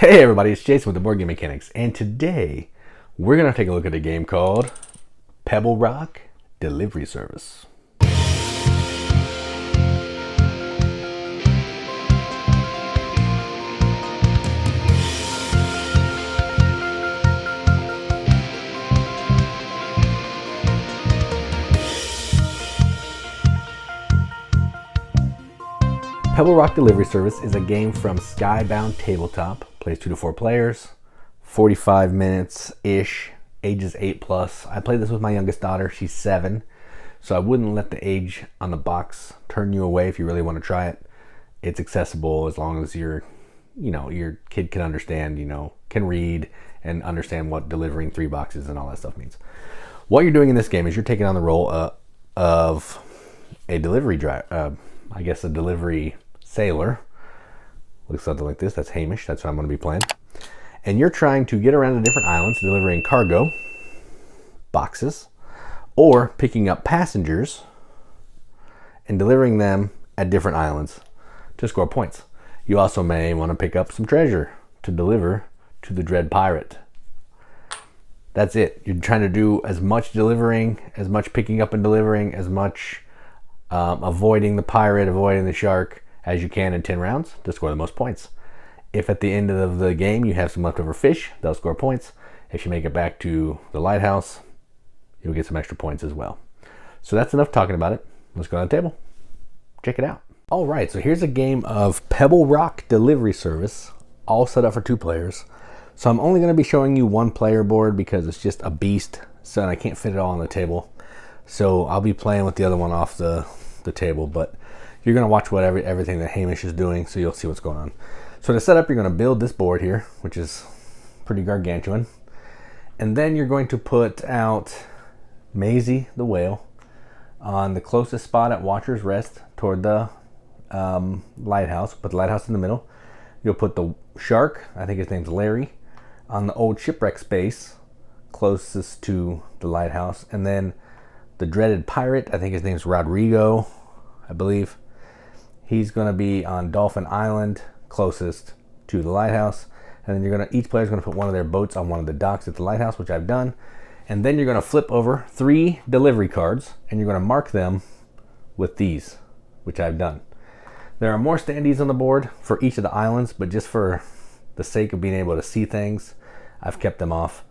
Hey everybody, it's Jason with the Board Game Mechanics, and today we're going to take a look at a game called Pebble Rock Delivery Service. Pebble Rock Delivery Service is a game from Skybound Tabletop. Plays 2 to 4 players, 45 minutes-ish, ages 8 plus. I played this with my youngest daughter. She's 7, so I wouldn't let the age on the box turn you away if you really want to try it. It's accessible as long as your kid can understand, can read and understand what delivering 3 boxes and all that stuff means. What you're doing in this game is you're taking on the role of a delivery driver, a delivery sailor. Looks something like this. That's Hamish. That's what I'm going to be playing. And you're trying to get around to different islands, delivering cargo, boxes, or picking up passengers and delivering them at different islands to score points. You also may want to pick up some treasure to deliver to the Dread Pirate. That's it. You're trying to do as much delivering, as much picking up and delivering, as much avoiding the pirate, avoiding the shark as you can in 10 rounds to score the most points. If at the end of the game you have some leftover fish, they'll score points. If you make it back to the lighthouse, you'll get some extra points as well. So that's enough talking about it. Let's go on the table. Check it out. All right, so here's a game of Pebble Rock Delivery Service, all set up for 2 players. So I'm only going to be showing you 1 player board because it's just a beast, so I can't fit it all on the table. So I'll be playing with the other one off the table, but you're going to watch everything that Hamish is doing, so you'll see what's going on. So to set up, you're going to build this board here, which is pretty gargantuan. And then you're going to put out Maisie the whale on the closest spot at Watcher's Rest toward the lighthouse. Put the lighthouse in the middle. You'll put the shark, I think his name's Larry, on the old shipwreck space closest to the lighthouse. And then the dreaded pirate, I think his name's Rodrigo, I believe. He's going to be on Dolphin Island, closest to the lighthouse. And then each player's going to put one of their boats on one of the docks at the lighthouse, which I've done. And then you're going to flip over 3 delivery cards, and you're going to mark them with these, which I've done. There are more standees on the board for each of the islands, but just for the sake of being able to see things, I've kept them off.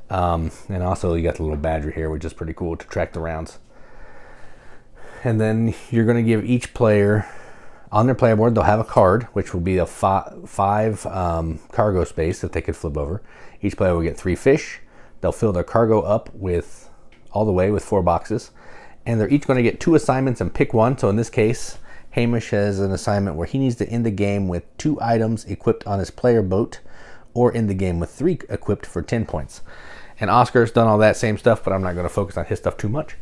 And also you got the little badger here, which is pretty cool to track the rounds. And then you're going to give each player on their player board, they'll have a card, which will be a 5 cargo space that they could flip over. Each player will get 3 fish. They'll fill their cargo up all the way with 4 boxes. And they're each going to get 2 assignments and pick one. So in this case, Hamish has an assignment where he needs to end the game with 2 items equipped on his player boat, or end the game with 3 equipped for 10 points. And Oscar's done all that same stuff, but I'm not going to focus on his stuff too much.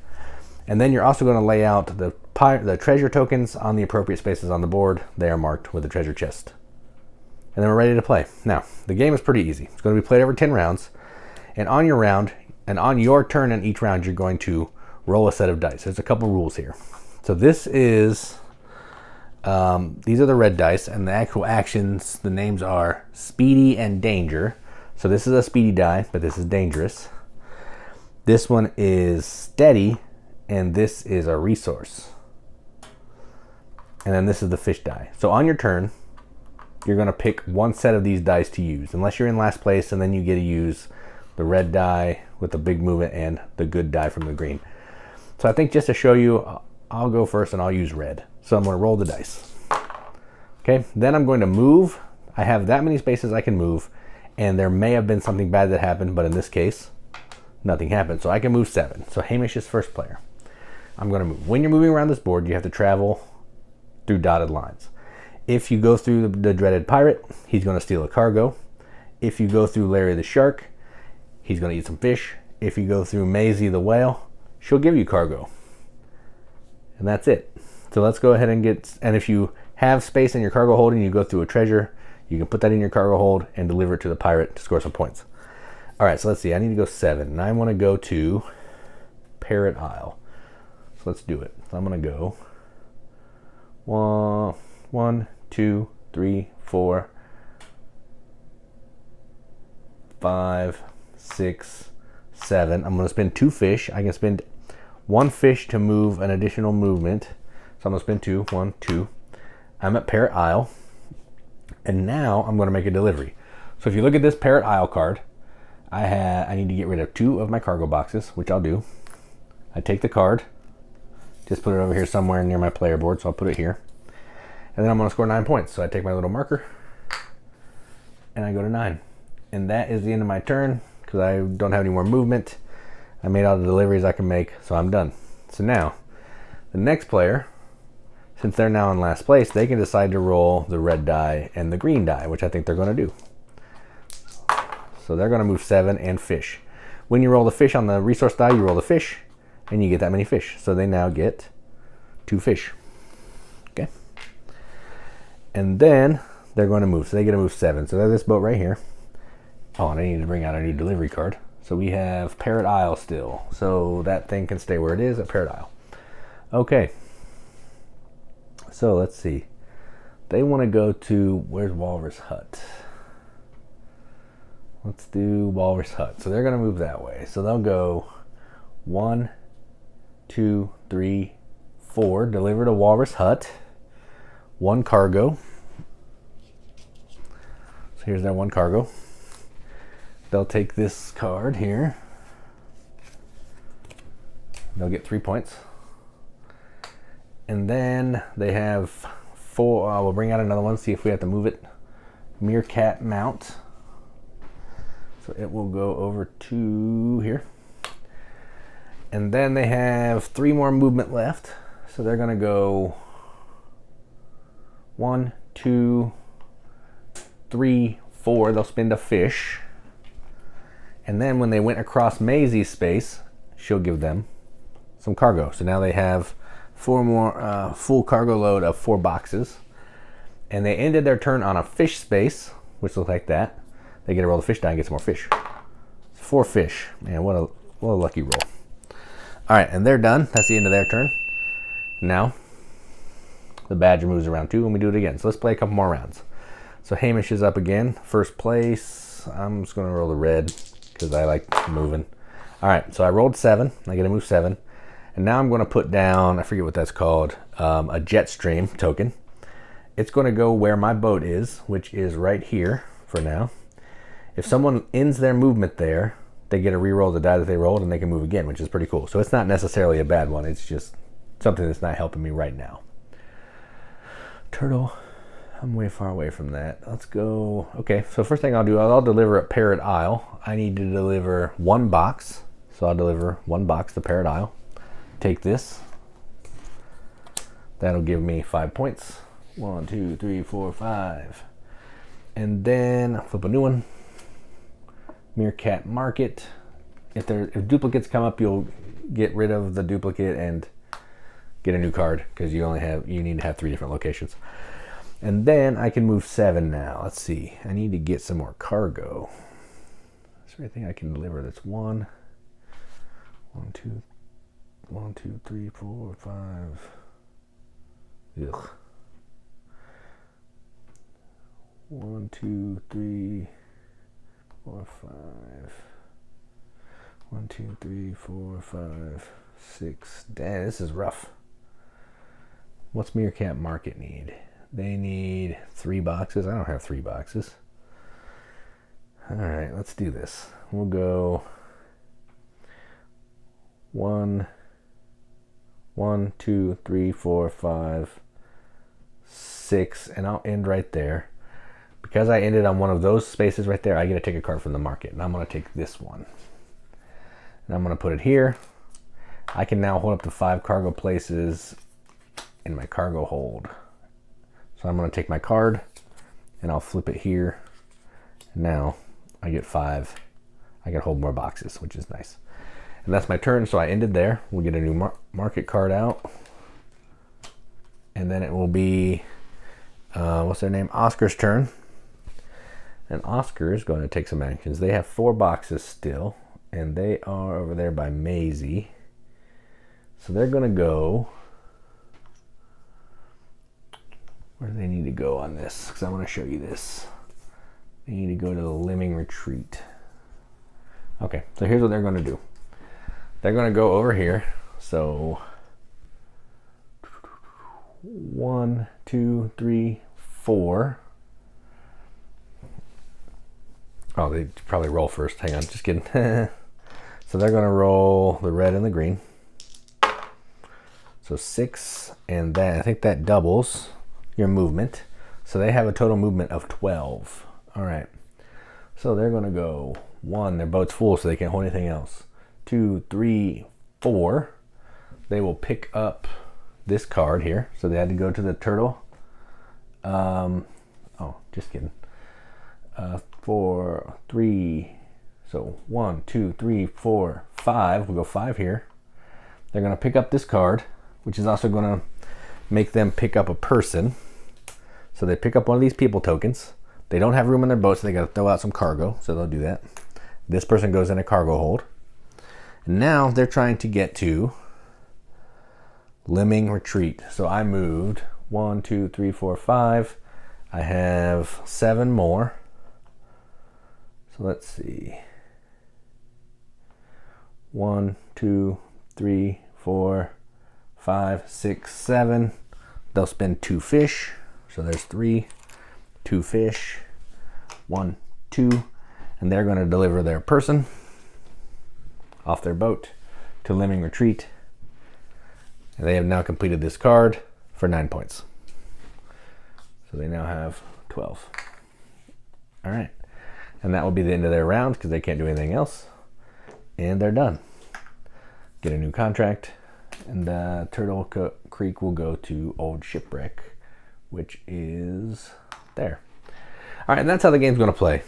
And then you're also going to lay out the treasure tokens on the appropriate spaces on the board. They are marked with the treasure chest. And then we're ready to play. Now, the game is pretty easy. It's going to be played over 10 rounds. And on your round, and on your turn in each round, you're going to roll a set of dice. There's a couple rules here. So this is, these are the red dice, and the actual actions, the names are Speedy and Danger. So this is a speedy die, but this is dangerous. This one is Steady, and this is a resource. And then this is the fish die. So on your turn, you're going to pick one set of these dice to use, unless you're in last place, and then you get to use the red die with the big movement and the good die from the green. So I think just to show you, I'll go first and I'll use red. So I'm going to roll the dice. Okay, then I'm going to move. I have that many spaces I can move, and there may have been something bad that happened, but in this case, nothing happened. So I can move 7. So Hamish is first player. I'm going to move. When you're moving around this board, you have to travel through dotted lines. If you go through the dreaded pirate, he's going to steal a cargo. If you go through Larry the shark, he's going to eat some fish. If you go through Maisie the whale, she'll give you cargo. And that's it. So let's go ahead and and if you have space in your cargo hold and you go through a treasure, you can put that in your cargo hold and deliver it to the pirate to score some points. All right, so let's see. I need to go 7, and I want to go to Parrot Isle. So let's do it. So I'm going to go 1, 2, 3, 4, 5, 6, 7. I'm going to spend 2 fish. I can spend 1 fish to move an additional movement. So I'm going to spend 2. 1, 2. I'm at Parrot Isle. And now I'm going to make a delivery. So if you look at this Parrot Isle card, I need to get rid of 2 of my cargo boxes, which I'll do. I take the card, just put it over here somewhere near my player board, so I'll put it here. And then I'm going to score 9 points. So I take my little marker, and I go to 9. And that is the end of my turn, because I don't have any more movement. I made all the deliveries I can make, so I'm done. So now, the next player, since they're now in last place, they can decide to roll the red die and the green die, which I think they're going to do. So they're going to move 7 and fish. When you roll the fish on the resource die, you roll the fish, and you get that many fish. So they now get 2 fish. Okay. And then they're going to move. So they get to move 7. So they're this boat right here. Oh, and I need to bring out a new delivery card. So we have Parrot Isle still. So that thing can stay where it is at Parrot Isle. Okay. So let's see. They want to go to, where's Walrus Hut? Let's do Walrus Hut. So they're going to move that way. So they'll go 1, 2, 3, 4. Deliver to Walrus Hut. 1 cargo. So here's their 1 cargo. They'll take this card here. They'll get 3 points. And then they have 4. We'll bring out another one, see if we have to move it. Meerkat Mount. So it will go over to here. And then they have 3 more movement left. So they're going to go 1, 2, 3, 4. They'll spend a fish. And then when they went across Maisie's space, she'll give them some cargo. So now they have 4 more full cargo load of 4 boxes. And they ended their turn on a fish space, which looks like that. They get to roll the fish die and get some more fish. 4 fish. Man, what a lucky roll. All right, and they're done. That's the end of their turn. Now, the badger moves around too, and we do it again. So let's play a couple more rounds. So Hamish is up again. First place. I'm just going to roll the red because I like moving. All right, so I rolled 7. I get to move 7. And now I'm going to put down, I forget what that's called, a jet stream token. It's going to go where my boat is, which is right here for now. If someone ends their movement there, they get to re-roll the die that they rolled and they can move again, which is pretty cool. So it's not necessarily a bad one. It's just something that's not helping me right now. Turtle, I'm way far away from that. Let's go. Okay, so first thing I'll do, I'll deliver at Parrot Isle. I need to deliver 1 box. So I'll deliver 1 box to Parrot Isle. Take this. That'll give me 5 points. 1, 2, 3, 4, 5. And then I'll flip a new one. Meerkat Market. If duplicates come up, you'll get rid of the duplicate and get a new card because you need to have 3 different locations. And then I can move 7 now. Let's see. I need to get some more cargo. Is there anything I can deliver that's 1, 2, 3, 4, 5. Ugh. 1, 2, 3, 4, 5. 1, 2, 3, 4, 5, 6. Damn, this is rough. What's Meerkat Market need? They need 3 boxes. I don't have 3 boxes. All right, let's do this. We'll go 1, 2, 3, 4, 5, 6, and I'll end right there. Because I ended on one of those spaces right there, I get to take a card from the market, and I'm going to take this one. And I'm going to put it here. I can now hold up to 5 cargo places in my cargo hold. So I'm going to take my card, and I'll flip it here. And now I get 5. I can hold more boxes, which is nice. And that's my turn, so I ended there. We'll get a new market card out. And then it will be, what's their name? Oscar's turn. And Oscar is going to take some actions. They have 4 boxes still, and they are over there by Maisie. So they're going to go, where do they need to go on this? Because I want to show you this. They need to go to the Lemming Retreat. Okay, so here's what they're going to do. They're going to go over here. So 1, 2, 3, 4. Oh, they probably roll first. Hang on, just kidding. So they're going to roll the red and the green. So 6 and that, I think that doubles your movement. So they have a total movement of 12. All right. So they're going to go 1, their boat's full so they can't hold anything else. 2, 3, 4. They will pick up this card here. So they had to go to the turtle. Oh, just kidding. 4, 3. So 1, 2, 3, 4, 5. We'll go 5 here. They're going to pick up this card, which is also going to make them pick up a person. So they pick up one of these people tokens. They don't have room in their boat, so they got to throw out some cargo. So they'll do that. This person goes in a cargo hold. And now they're trying to get to Lemming Retreat. So I moved 1, 2, 3, 4, 5. I have 7 more. So let's see. 1, 2, 3, 4, 5, 6, 7. They'll spend 2 fish. So there's 3, 2 fish, 1, 2, and they're going to deliver their person off their boat to Lemming Retreat. And they have now completed this card for 9 points. So they now have 12. All right. And that will be the end of their round because they can't do anything else. And they're done. Get a new contract. And Turtle Creek will go to Old Shipwreck, which is there. All right, and that's how the game's going to play.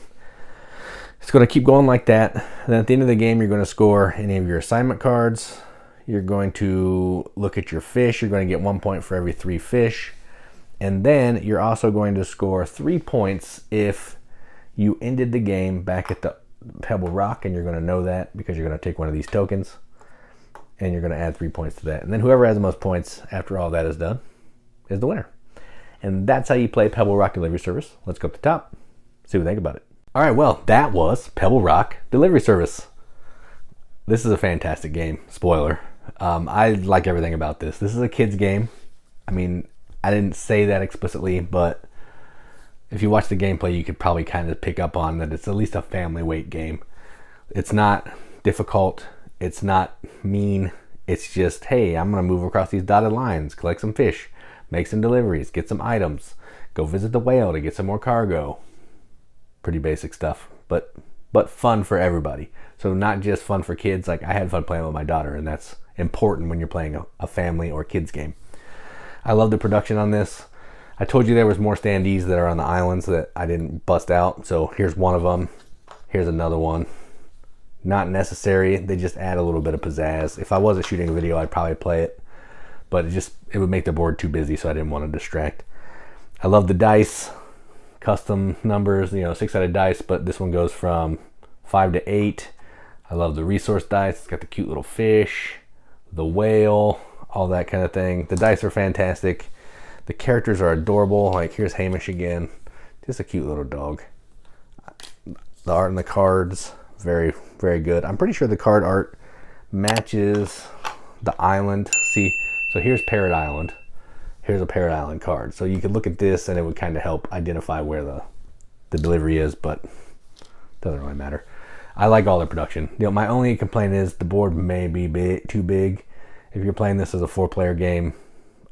It's going to keep going like that. And then at the end of the game, you're going to score any of your assignment cards. You're going to look at your fish. You're going to get 1 point for every 3 fish. And then you're also going to score 3 points if you ended the game back at the Pebble Rock, and you're going to know that because you're going to take one of these tokens. And you're going to add 3 points to that. And then whoever has the most points after all that is done is the winner. And that's how you play Pebble Rock Delivery Service. Let's go up the top, see what we think about it. All right, well, that was Pebble Rock Delivery Service. This is a fantastic game. Spoiler. I like everything about this. This is a kid's game. I mean, I didn't say that explicitly, but if you watch the gameplay, you could probably kind of pick up on that it's at least a family weight game. It's not difficult. It's not mean. It's just, hey, I'm going to move across these dotted lines, collect some fish, make some deliveries, get some items, go visit the whale to get some more cargo. Pretty basic stuff, but fun for everybody. So not just fun for kids. Like I had fun playing with my daughter, and that's important when you're playing a family or kids game. I love the production on this. I told you there was more standees that are on the islands that I didn't bust out. So here's one of them. Here's another one. Not necessary. They just add a little bit of pizzazz. If I wasn't shooting a video, I'd probably play it, but it would make the board too busy, so I didn't want to distract. I love the dice, custom numbers, 6-sided dice, but this one goes from 5 to 8. I love the resource dice. It's got the cute little fish, the whale, all that kind of thing. The dice are fantastic. The characters are adorable. Like here's Hamish again, just a cute little dog. The art and the cards, very, very good. I'm pretty sure the card art matches the island. See, so here's Parrot Island. Here's a Parrot Island card. So you could look at this and it would kind of help identify where the delivery is, but doesn't really matter. I like all the production. My only complaint is the board may be too big. If you're playing this as a 4-player game,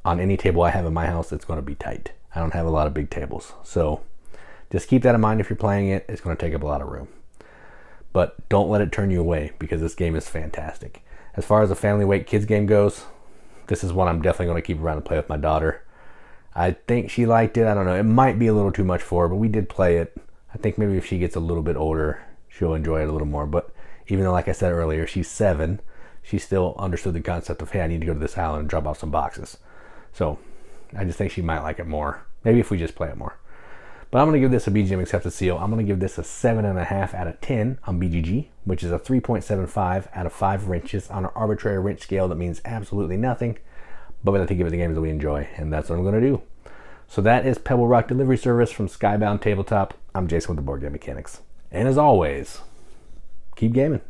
on any table I have in my house, it's going to be tight. I don't have a lot of big tables. So just keep that in mind if you're playing it. It's going to take up a lot of room. But don't let it turn you away because this game is fantastic. As far as a family weight kids game goes, this is one I'm definitely going to keep around and play with my daughter. I think she liked it. I don't know. It might be a little too much for her, but we did play it. I think maybe if she gets a little bit older, she'll enjoy it a little more. But even though, like I said earlier, she's 7, she still understood the concept of, hey, I need to go to this island and drop off some boxes. So I just think she might like it more. Maybe if we just play it more. But I'm going to give this a BGM accepted seal. I'm going to give this a 7.5 out of 10 on BGG, which is a 3.75 out of 5 wrenches on an arbitrary wrench scale that means absolutely nothing. But we like to give it the games that we enjoy, and that's what I'm going to do. So that is Pebble Rock Delivery Service from Skybound Tabletop. I'm Jason with the Board Game Mechanics. And as always, keep gaming.